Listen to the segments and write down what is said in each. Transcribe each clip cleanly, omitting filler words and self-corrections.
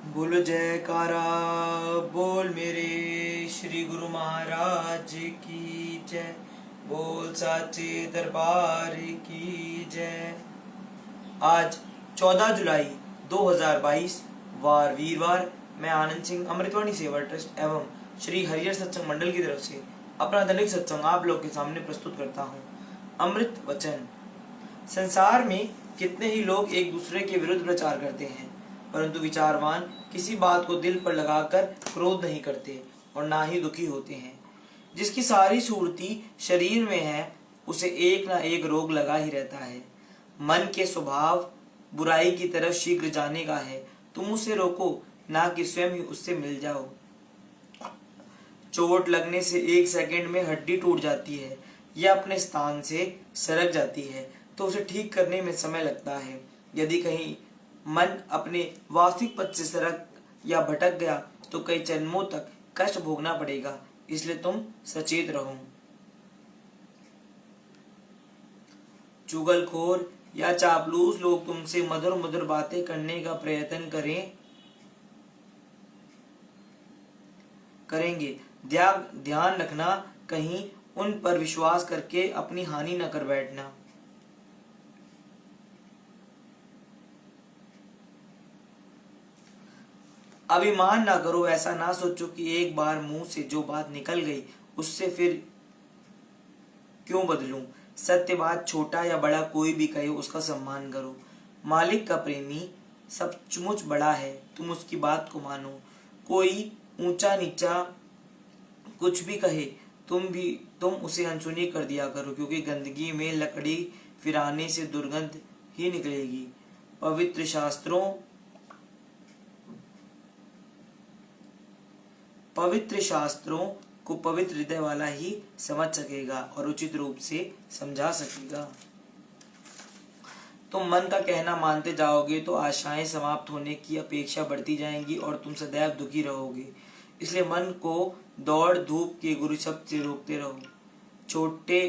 बोलो जयकारा बोल मेरे श्री गुरु महाराज की जय। बोल साचे दरबार की जय। आज 14 जुलाई 2022 वार वीरवार मैं आनंद सिंह अमृतवाणी सेवा ट्रस्ट एवं श्री हरिहर सत्संग मंडल की तरफ से अपना दैनिक सत्संग आप लोग के सामने प्रस्तुत करता हूँ। अमृत वचन। संसार में कितने ही लोग एक दूसरे के विरुद्ध प्रचार करते हैं, परंतु विचारवान किसी बात को दिल पर लगाकर क्रोध नहीं करते और ना ही दुखी होते हैं। जिसकी सारी सुरती शरीर में है, उसे एक ना एक रोग लगा ही रहता है। मन के स्वभाव बुराई की तरफ शीघ्र जाने का है, तुम उसे रोको, ना कि स्वयं ही उससे मिल जाओ। चोट लगने से एक सेकंड में हड्डी टूट जाती है या अपने स्थान से सरक जाती है, तो उसे ठीक करने में समय लगता है। यदि कहीं मन अपने वास्तविक पथ से सरक या भटक गया तो कई जन्मों तक कष्ट भोगना पड़ेगा, इसलिए तुम सचेत रहो। चुगलखोर या चापलूस लोग तुमसे मधुर मधुर बातें करने का प्रयत्न करेंगे। ध्यान रखना, कहीं उन पर विश्वास करके अपनी हानि न कर बैठना। अभिमान ना करो, ऐसा ना सोचो कि एक बार मुंह से जो बात निकल गई उससे फिर क्यों बदलूं। सत्य बात छोटा या बड़ा कोई भी कहे, उसका सम्मान करो। मालिक का प्रेमी सचमुच बड़ा है, तुम उसकी बात को मानो। कोई ऊंचा नीचा कुछ भी कहे, तुम उसे अनसुनी कर दिया करो, क्योंकि गंदगी में लकड़ी फिराने से दुर्गंध ही निकलेगी। पवित्र शास्त्रों को पवित्र हृदय वाला ही समझ सकेगा और उचित रूप से समझा सकेगा। तुम मन का कहना मानते जाओगे तो आशाएं समाप्त होने की अपेक्षा बढ़ती जाएंगी और तुम सदैव दुखी रहोगे। इसलिए मन को दौड़ धूप के गुरु शब्द से रोकते रहो।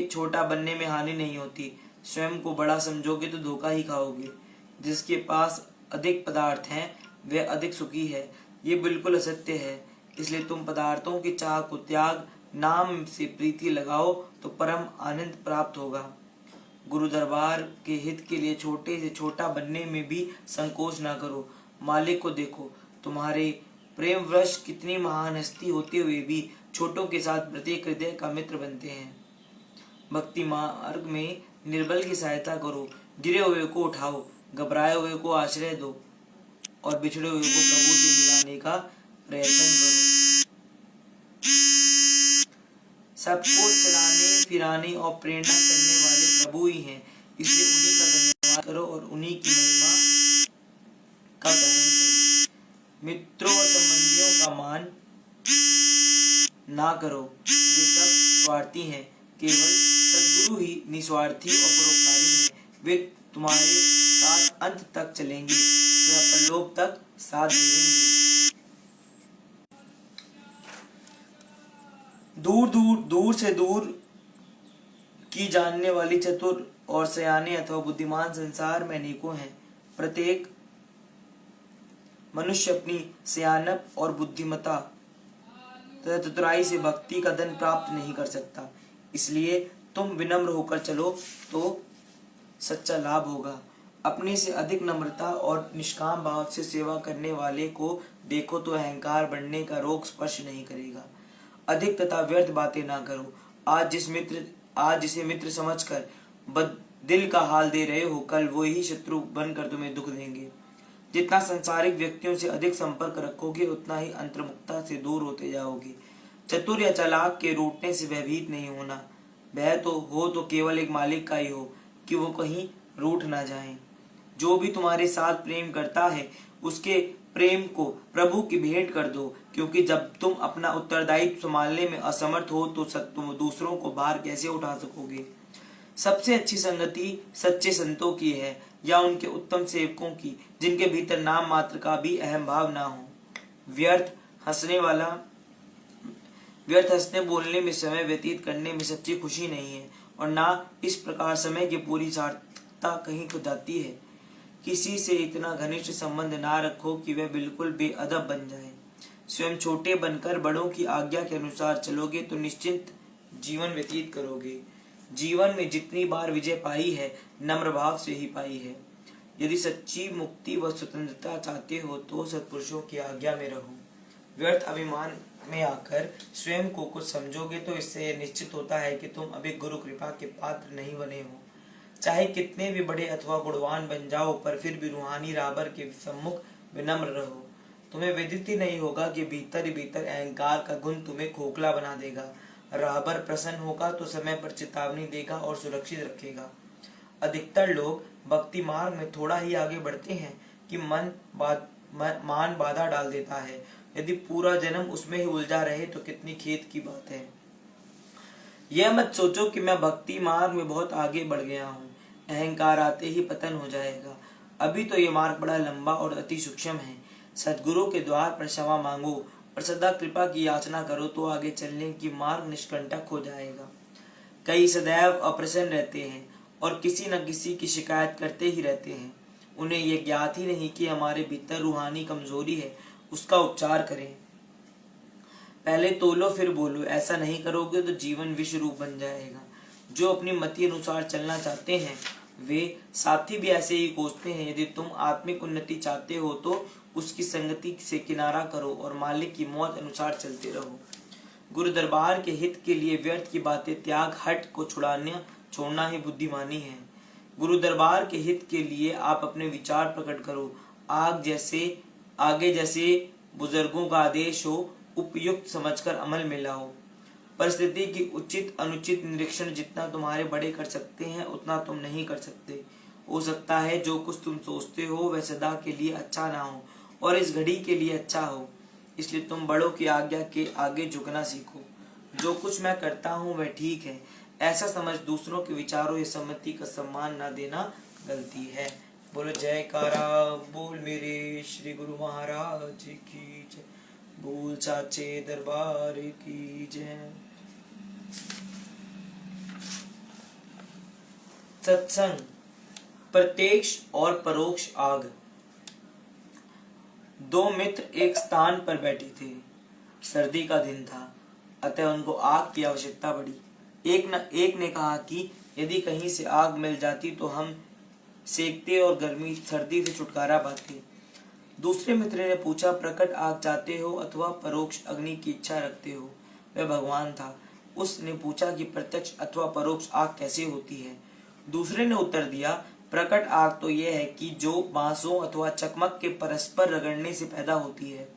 छोटा बनने में हानि नहीं होती। स्वयं को बड़ा समझोगे तो धोखा ही खाओगे। जिसके पास अधिक पदार्थ हैं वह अधिक सुखी है, ये बिल्कुल असत्य है। इसलिए तुम पदार्थों की चाह को त्याग नाम से प्रीति लगाओ तो परम आनंद प्राप्त होगा। गुरु दरबार के हित के लिए छोटे से छोटा बनने में भी संकोच ना करो। मालिक को देखो, तुम्हारे प्रेम वश कितनी महान हस्ती होते हुए भी छोटों के साथ प्रत्येक हृदय का मित्र बनते हैं। भक्ति मार्ग में निर्बल की सहायता करो, गिरे हुए को उठाओ, घबराए हुए को आश्रय दो और बिछड़े हुए को प्रभु से मिलाने का प्रयत्न करो। सबको चलाने फिराने और प्रेरणा करने वाले प्रभु ही हैं, इसलिए उन्हीं का धन्यवाद करो और उन्हीं की महिमा का गायन करो। मित्रों और संबंधियों का मान ना करो, वे सब स्वार्थी हैं। केवल सद्गुरु ही निस्वार्थी और परोपकारी हैं। वे तुम्हारे साथ अंत तक चलेंगे, परलोक तक साथ देंगे। दूर से दूर की जानने वाली चतुर और सयाने अथवा बुद्धिमान संसार में अनेकों हैं। प्रत्येक मनुष्य अपनी सयानप और बुद्धिमता तथा चतुराई से भक्ति का धन प्राप्त नहीं कर सकता। इसलिए तुम विनम्र होकर चलो तो सच्चा लाभ होगा। अपने से अधिक नम्रता और निष्काम भाव से सेवा करने वाले को देखो तो अहंकार बढ़ने का रोग स्पर्श नहीं करेगा। अधिक तथा व्यर्थ बातें ना करो। आज जिसे मित्र समझकर दिल का हाल दे रहे हो, कल वो ही शत्रु बनकर तुम्हें दुख देंगे। जितना संसारिक व्यक्तियों से अधिक संपर्क रखोगे, उतना ही अंतर्मुखता से दूर होते जाओगे। चतुर या चालाक के रूठने से भयभीत नहीं होना। भय तो केवल एक मालिक का ही हो कि वो कहीं रूठ ना जाए। जो भी तुम्हारे साथ प्रेम करता है, उसके प्रेम को प्रभु की भेंट कर दो, क्योंकि जब तुम अपना उत्तरदायित्व संभालने में असमर्थ हो तो तुम दूसरों को भार कैसे उठा सकोगे। सबसे अच्छी संगति सच्चे संतों की है या उनके उत्तम सेवकों की, जिनके भीतर नाम मात्र का भी अहम भाव ना हो। व्यर्थ हंसने बोलने में समय व्यतीत करने में सच्ची खुशी नहीं है और ना इस प्रकार समय की पूरी सार्थकता कहीं खो जाती है। किसी से इतना घनिष्ठ संबंध ना रखो कि वह बिल्कुल बेअदब बन जाए। स्वयं छोटे बनकर बड़ों की आज्ञा के अनुसार चलोगे तो निश्चिंत जीवन व्यतीत करोगे। जीवन में जितनी बार विजय पाई है, नम्र भाव से ही पाई है। यदि सच्ची मुक्ति व स्वतंत्रता चाहते हो तो सत्पुरुषों की आज्ञा में रहो। व्यर्थ अभिमान में आकर स्वयं को कुछ समझोगे तो इससे यह निश्चित होता है कि तुम अभी गुरु कृपा के पात्र नहीं बने हो। चाहे कितने भी बड़े अथवा गुणवान बन जाओ, पर फिर भी रूहानी राहबर के सम्मुख विनम्र रहो। तुम्हें विदित ही नहीं होगा कि भीतर ही भीतर अहंकार का गुण तुम्हें खोखला बना देगा। राहबर प्रसन्न होगा तो समय पर चेतावनी देगा और सुरक्षित रखेगा। अधिकतर लोग भक्ति मार्ग में थोड़ा ही आगे बढ़ते हैं कि मान बाधा डाल देता है। यदि पूरा जन्म उसमें ही उलझा रहे तो कितनी खेद की बात है। यह मत सोचो कि मैं भक्ति मार्ग में बहुत आगे बढ़ गया हूँ, अहंकार आते ही पतन हो जाएगा। अभी तो ये मार्ग बड़ा लंबा और अति सूक्ष्म है। सद्गुरु के द्वार पर क्षमा मांगो और सदा कृपा की याचना करो तो आगे चलने की मार्ग निष्कंटक हो जाएगा। कई सदैव अप्रसन्न रहते हैं और किसी न किसी की शिकायत करते ही रहते हैं। उन्हें यह ज्ञात ही नहीं कि हमारे भीतर रूहानी कमजोरी है, उसका उपचार करें। पहले तोलो फिर बोलो, ऐसा नहीं करोगे तो जीवन विष रूप बन जाएगा। जो अपनी मति अनुसार चलना चाहते हैं वे साथी भी ऐसे ही कोसते हैं। यदि तुम आत्मिक उन्नति चाहते हो तो उसकी संगति से किनारा करो और मालिक की मौत अनुसार चलते रहो। गुरु दरबार के हित के लिए व्यर्थ की बातें त्याग हट को छोड़ना ही बुद्धिमानी है। गुरु दरबार के हित के लिए आप अपने विचार प्रकट करो। आगे जैसे बुजुर्गों का आदेश हो उपयुक्त समझकर अमल में लाओ। परिस्थिति की उचित अनुचित निरीक्षण जितना तुम्हारे बड़े कर सकते हैं उतना तुम नहीं कर सकते। हो सकता है जो कुछ तुम सोचते हो वह सदा के लिए अच्छा ना हो और इस घड़ी के लिए अच्छा हो, इसलिए तुम बड़ों की आज्ञा के आगे झुकना सीखो। जो कुछ मैं करता हूँ वह ठीक है ऐसा समझ दूसरों के विचारों या सम्मति का सम्मान न देना गलती है। बोलो जयकारा बोल मेरे श्री गुरु महाराज की जय। बोल साचे दरबार की जय। सत्संग प्रत्यक्ष और परोक्ष आग। दो मित्र एक स्थान पर बैठे थे। सर्दी का दिन था अतः उनको आग की आवश्यकता पड़ी। एक ने कहा कि यदि कहीं से आग मिल जाती तो हम सेकते और गर्मी सर्दी से छुटकारा पाते। दूसरे मित्र ने पूछा, प्रकट आग चाहते हो अथवा परोक्ष अग्नि की इच्छा रखते हो? वह भगवान था। उसने पूछा कि प्रत्यक्ष अथवा परोक्ष आग कैसे होती है? दूसरे ने उत्तर दिया, प्रकट आग तो यह है कि जो बांसों अथवा चकमक के परस्पर रगड़ने से पैदा होती है।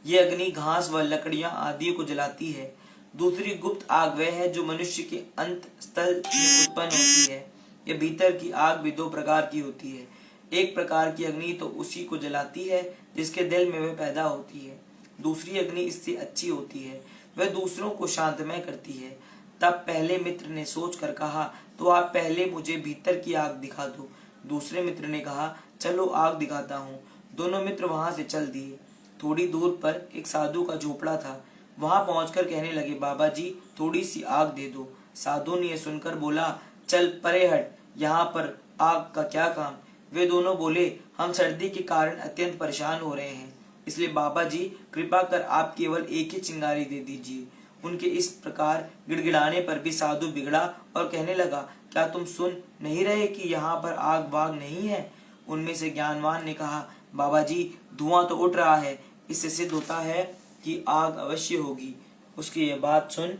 ये अग्नि घास व लकड़ियां आदि को जलाती है। दूसरी गुप्त आग वह है जो मनुष्य के अंत स्थल में उत्पन्न होती है। यह भीतर की आग भी दो प्रकार की होती है। एक प्रकार की अग्नि तो उसी को जलाती है जिसके दिल में वह पैदा होती है। दूसरी अग्नि इससे अच्छी होती है, वह दूसरों को शांतमय करती है। तब पहले मित्र ने सोच कर कहा, तो आप पहले मुझे भीतर की आग दिखा दो। दूसरे मित्र ने कहा, चलो आग दिखाता हूँ। दोनों मित्र वहां से चल दिए। थोड़ी दूर पर एक साधु का झोपड़ा था। वहां पहुंचकर कहने लगे, बाबा जी थोड़ी सी आग दे दो। साधु ने यह सुनकर बोला, चल परे हट, यहाँ पर आग का क्या काम? वे दोनों बोले, हम सर्दी के कारण अत्यंत परेशान हो रहे हैं, इसलिए बाबा जी कृपा कर आप केवल एक ही चिंगारी दे दीजिए। उनके इस प्रकार गिड़गिड़ाने पर भी साधु बिगड़ा और कहने लगा, क्या तुम सुन नहीं रहे कि यहाँ पर आग वाग नहीं है? उनमें से ज्ञानवान ने कहा, बाबा जी धुआं तो उठ रहा है, इससे सिद्ध होता है कि आग अवश्य होगी। उसकी यह बात सुन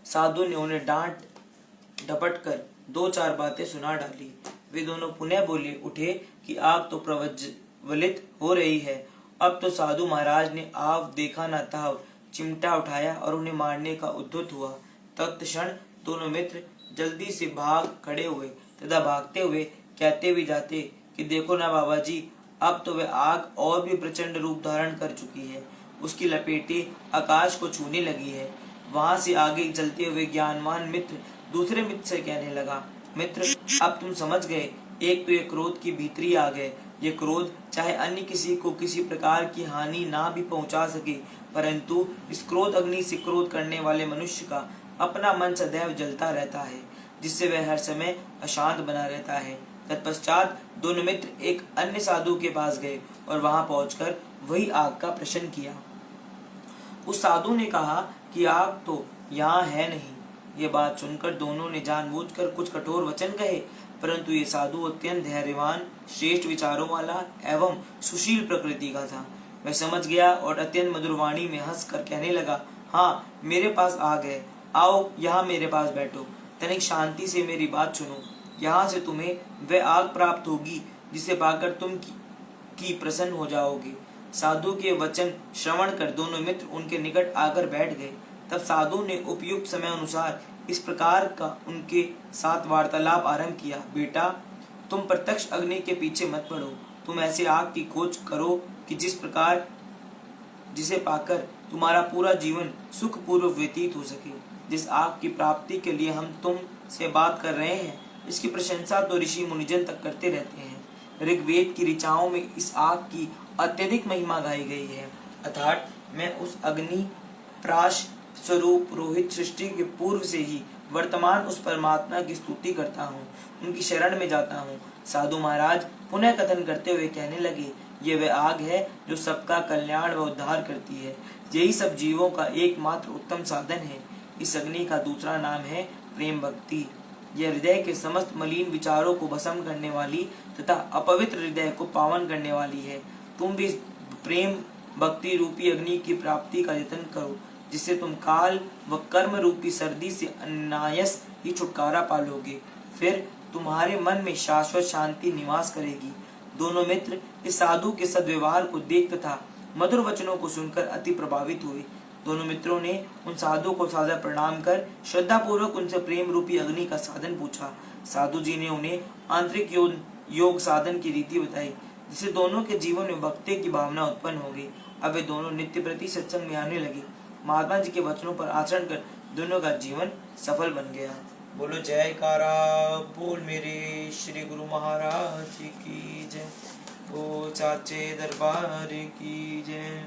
साधु ने उन्हें डांट डपट कर दो चार बातें सुना डाली। वे दोनों पुनः बोले उठे कि आग तो प्रज्वलित हो रही है। अब तो साधु महाराज ने आग देखा न था, चिमटा उठाया और उन्हें मारने का उद्यत हुआ। तत्क्षण दोनों मित्र जल्दी से भाग खड़े हुए तथा भागते हुए कहते भी जाते कि देखो ना बाबा जी, अब तो वह आग और भी प्रचंड रूप धारण कर चुकी है। उसकी लपेटें आकाश को छूने लगी है। वहां से आगे चलते हुए ज्ञानवान मित्र दूसरे मित्र से कहने लगा, मित्र अब तुम समझ गए, एक तो ये क्रोध की भीतरी आग है। ये क्रोध चाहे अन्य किसी को किसी प्रकार की हानि ना भी पहुंचा सके, परंतु इस क्रोध अग्नि से क्रोध करने वाले मनुष्य का अपना मन सदैव जलता रहता है, जिससे वह हर समय अशांत बना रहता है। तत्पश्चात दोनों मित्र एक अन्य साधु के पास गए और वहां पहुंचकर वही आग का प्रश्न किया। उस साधु ने कहा कि आग तो यहाँ है नहीं। ये बात सुनकर दोनों ने जानबूझकर कुछ कठोर वचन कहे, परंतु ये साधु अत्यंत धैर्यवान, श्रेष्ठ विचारों वाला एवं सुशील प्रकृति का था। वह समझ गया और अत्यंत मधुर वाणी में हंसकर कहने लगा, हाँ, मेरे पास आग है, आओ यहाँ मेरे पास बैठो, तनिक शांति से मेरी बात सुनो। यहाँ से तुम्हें वह आग प्राप्त होगी जिसे पाकर तुम की प्रसन्न हो जाओगे। साधु के वचन श्रवण कर दोनों मित्र उनके निकट आकर बैठ गए। तब साधु ने उपयुक्त समय अनुसार इस प्रकार का उनके साथ वार्तालाप आरंभ किया। बेटा, तुम प्रत्यक्ष अग्नि के पीछे मत पड़ो। तुम ऐसे आग की खोज करो कि जिसे पाकर तुम्हारा पूरा जीवन सुखपूर्वक व्यतीत हो सके। जिस आग की प्राप्ति के लिए हम तुम से बात कर रहे हैं, इसकी प्रशंसा तो ऋषि मुनिजन तक करते रहते हैं। ऋग्वेद की ऋचाओं में इस आग की अत्यधिक महिमा गाई गई है। अर्थात मैं उस अग्नि प्राश स्वरूप रोहित सृष्टि के पूर्व से ही वर्तमान उस परमात्मा की स्तुति करता हूँ, उनकी शरण में जाता हूँ। साधु महाराज पुनः कथन करते हुए कहने लगे, ये वह आग है जो सबका कल्याण व उद्धार करती है। यही सब जीवों का एकमात्र उत्तम साधन है। इस अग्नि का दूसरा नाम है प्रेम भक्ति। यह हृदय के समस्त मलिन विचारों को भस्म करने वाली तथा अपवित्र हृदय को पावन करने वाली है। तुम भी प्रेम भक्ति रूपी अग्नि की प्राप्ति का यत्न करो, जिससे तुम काल व कर्म रूपी सर्दी से अनायास ही छुटकारा पालोगे। फिर तुम्हारे मन में शाश्वत शांति निवास करेगी। दोनों मित्र इस साधु के सद्व्यवहार को देख तथा मधुर वचनों को सुनकर अति प्रभावित हुए। दोनों मित्रों ने उन साधु को सादर प्रणाम कर श्रद्धा पूर्वक उनसे प्रेम रूपी अग्नि का साधन पूछा। साधु जी ने उन्हें आंतरिक योग साधन की रीति बताई, जिससे दोनों के जीवन में भक्ति की भावना उत्पन्न हो गई। अब वे दोनों नित्य प्रति सत्संग में आने लगे। महात्मा जी के वचनों पर आचरण कर दोनों का जीवन सफल बन गया। बोलो जयकारा बोल मेरे श्री गुरु महाराज की जय। ओ चाचे दरबार की जय।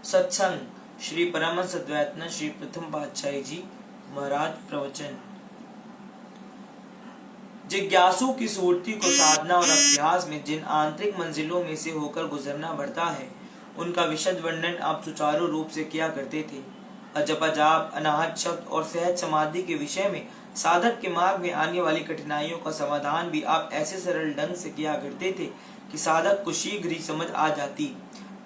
सत्संग श्री परमहंस अद्वैतनाथ श्री प्रथम पातशाही जी महाराज प्रवचन। जिज्ञासु की सुरती को साधना और अभ्यास में जिन आंतरिक मंजिलों में से होकर गुजरना पड़ता है, उनका विशद वर्णन आप सुचारू रूप से किया करते थे। अजप जाप, अनाहत शब्द और सहज समाधि के विषय में साधक के मार्ग में आने वाली कठिनाइयों का समाधान भी आप ऐसे सरल ढंग से किया करते थे कि साधक को शीघ्र ही समझ आ जाती।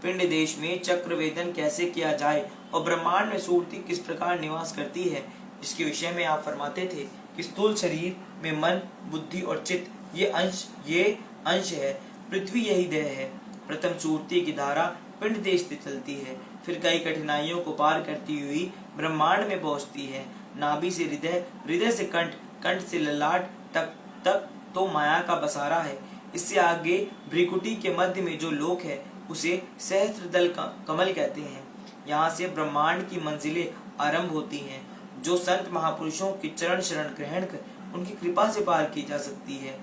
पिंड देश में चक्र वेदन कैसे किया जाए और ब्रह्मांड में सुरती किस प्रकार निवास करती है, इसके विषय में आप फरमाते थे कि स्थूल शरीर में मन, बुद्धि और चित्त ये अंश है। पृथ्वी यही देह है। प्रथम सुरती की धारा पिंड देश से चलती है, फिर कई कठिनाइयों को पार करती हुई ब्रह्मांड में पहुंचती है। नाभि से हृदय, हृदय से कंठ, कंठ से ललाट तक तो माया का बसारा है। इससे आगे भ्रिकुटी के मध्य में जो लोक है, उसे सहस्त्रदल कमल कहते हैं। यहाँ से ब्रह्मांड की मंजिलें आरंभ होती हैं, जो संत महापुरुषों की चरण शरण ग्रहण कर उनकी कृपा से पार की जा सकती है।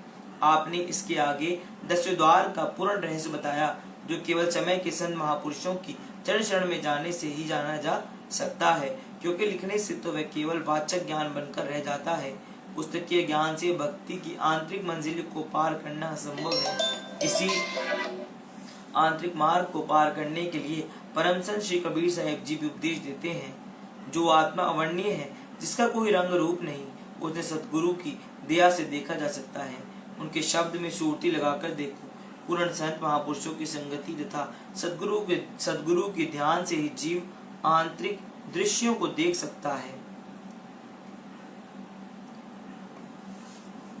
आपने इसके आगे 10वें द्वार का पूर्ण रहस्य बताया, जो केवल समय के संत महापुरुषों की चरण शरण में जाने से ही जाना जा सकता है, क्योंकि लिखने से तो वह केवल वाचक ज्ञान बनकर रह जाता है। पुस्तकीय ज्ञान से भक्ति की आंतरिक मंजिल को पार करना असंभव है। इसी आंतरिक मार्ग को पार करने के लिए परम संत श्री कबीर साहिब जी भी उपदेश देते हैं। जो आत्मा अवर्णीय है, जिसका कोई रंग रूप नहीं, उसे सतगुरु की दया से देखा जा सकता है। उनके शब्द में सुरती लगाकर देखो। पूर्ण संत महापुरुषों की संगति तथा सदगुरु के ध्यान से ही जीव आंतरिक दृश्यों को देख सकता है।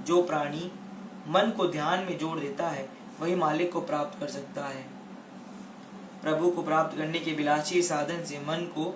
जो प्राणी मन को ध्यान में जोड़ देता है, वही मालिक को प्राप्त कर सकता है। प्रभु को प्राप्त करने के विलासी साधन से मन को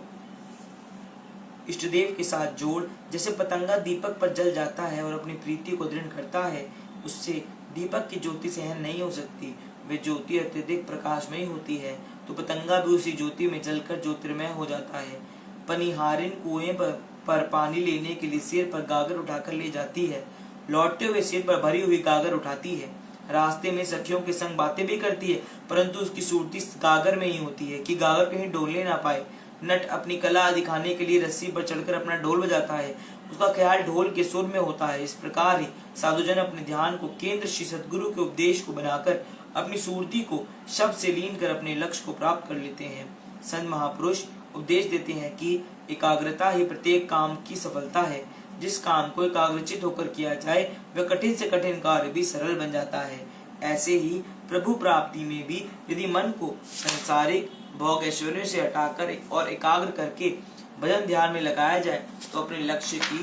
इष्टदेव के साथ जोड़, जैसे पतंगा दीपक पर जल जाता है और अपनी प्रीति को दृढ़ करता है, उससे दीपक की ज्योति सहन नहीं हो सकती। वे ज्योति अत्यधिक प्रकाशमयी होती है, तो पतंगा भी उसी ज्योति में जलकर ज्योतिर्मय हो जाता है। पनिहारिन कुएं पर पानी लेने के लिए सिर पर गागर उठाकर ले जाती है, लौटते हुए सिर पर भरी हुई गागर उठाती है। रास्ते में सखियों के संग बातें भी करती है, परंतु उसकी सुरती गागर में ही होती है कि गागर कहीं डोलने ना पाए। नट अपनी कला दिखाने के लिए रस्सी पर चढ़कर अपना ढोल बजाता है, उसका ख्याल ढोल के सुर में होता है। इस प्रकार ही साधुजन अपने ध्यान को केंद्र श्री सद्गुरु के उपदेश को बनाकर अपनी सुरती को शब्द से लीन कर अपने लक्ष्य को प्राप्त कर लेते हैं। संत महापुरुष उपदेश देते हैं कि एकाग्रता ही प्रत्येक काम की सफलता है। जिस काम को एकाग्रचित होकर किया जाए वह कठिन से कठिन कार्य भी सरल बन जाता है। ऐसे ही प्रभु प्राप्ति में भी यदि मन को संसारिक भोग ऐश्वर्य से हटाकर और एकाग्र करके भजन ध्यान में लगाया जाए तो अपने लक्ष्य की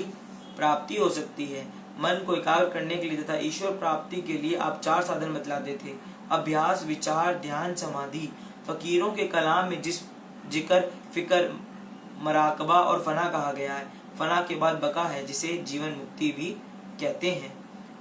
प्राप्ति हो सकती है। मन को एकाग्र करने के लिए तथा ईश्वर प्राप्ति के लिए आप 4 साधन बतलाते थे: अभ्यास, विचार, ध्यान, समाधि। फकीरों के कलाम में जिक्र, फिक्र, मराकबा और फना कहा गया है। फना के बाद बका है, जिसे जीवन मुक्ति भी कहते हैं।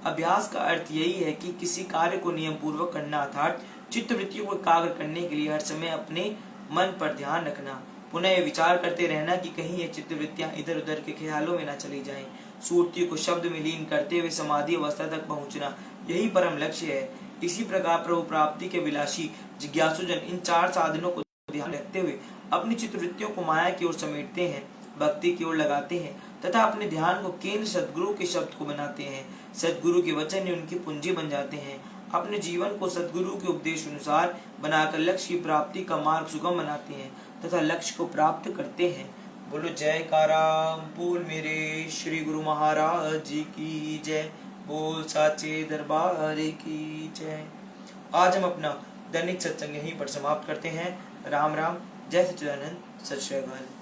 अभ्यास का अर्थ यही है कि किसी कार्य को नियम पूर्वक करना, अर्थात चित्तवृत्तियों को एकाग्र करने के लिए हर समय अपने मन पर ध्यान रखना। पुनः यह विचार करते रहना कि कहीं ये चित्तवृत्तियां इधर उधर के ख्यालों में न चली जाएं। सुरती को शब्द में लीन करते हुए समाधि अवस्था तक पहुंचना, यही परम लक्ष्य है। इसी प्रकार प्रभु प्राप्ति के विलासी जिज्ञासुजन इन 4 साधनों को ध्यान रखते हुए अपनी चित्तवृत्तियों को माया की ओर समेटते हैं, भक्ति की ओर लगाते हैं तथा अपने ध्यान को केंद्र सद्गुरु के शब्द को बनाते हैं। सद्गुरु के वचन ही उनकी पूंजी बन जाते हैं। अपने जीवन को सद्गुरु के उपदेश अनुसार बनाकर लक्ष्य की प्राप्ति का मार्ग सुगम बनाते हैं तथा लक्ष्य को प्राप्त करते हैं। बोलो जयकारा बोल मेरे श्री गुरु महाराज जी की जय। बोल साचे दरबार की जय। आज हम अपना दैनिक सत्संग यहीं पर समाप्त करते हैं। राम राम। जय सच्चिदानंद। सत श्री अकाल।